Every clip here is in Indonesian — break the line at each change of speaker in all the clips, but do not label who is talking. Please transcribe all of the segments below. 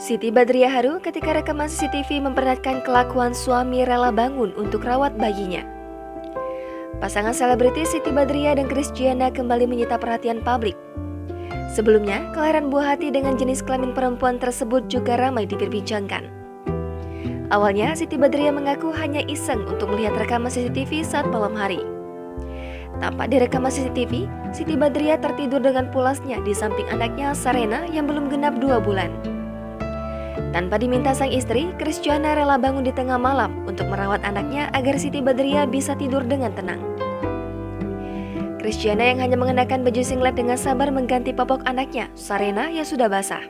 Siti Badriah haru ketika rekaman CCTV memperlihatkan kelakuan suami rela bangun untuk rawat bayinya. Pasangan selebritis Siti Badriah dan Christiana kembali menyita perhatian publik. Sebelumnya, kelahiran buah hati dengan jenis kelamin perempuan tersebut juga ramai diperbincangkan. Awalnya, Siti Badriah mengaku hanya iseng untuk melihat rekaman CCTV saat malam hari. Tampak di rekaman CCTV, Siti Badriah tertidur dengan pulasnya di samping anaknya Sarena yang belum genap 2 bulan. Tanpa diminta sang istri, Christiana rela bangun di tengah malam untuk merawat anaknya agar Siti Badriah bisa tidur dengan tenang. Christiana yang hanya mengenakan baju singlet dengan sabar mengganti popok anaknya, Sarena yang sudah basah.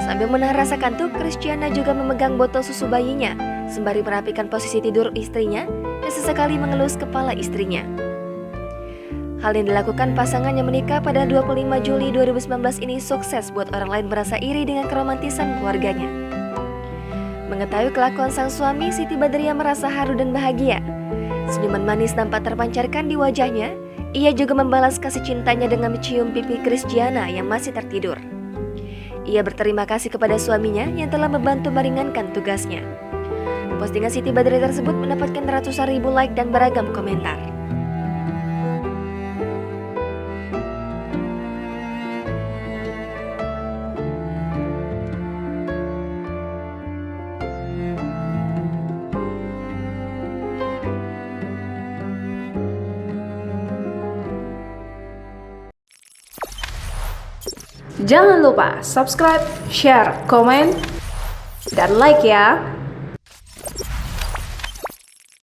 Sambil menahan rasa kantuk, Christiana juga memegang botol susu bayinya, sembari merapikan posisi tidur istrinya dan sesekali mengelus kepala istrinya. Hal yang dilakukan pasangan yang menikah pada 25 Juli 2019 ini sukses buat orang lain merasa iri dengan keromantisan keluarganya. Mengetahui kelakuan sang suami, Siti Badriah merasa haru dan bahagia. Senyuman manis nampak terpancarkan di wajahnya. Ia juga membalas kasih cintanya dengan mencium pipi Christiana yang masih tertidur. Ia berterima kasih kepada suaminya yang telah membantu meringankan tugasnya. Postingan Siti Badriah tersebut mendapatkan ratusan ribu like dan beragam komentar.
Jangan lupa subscribe, share, komen, dan like ya.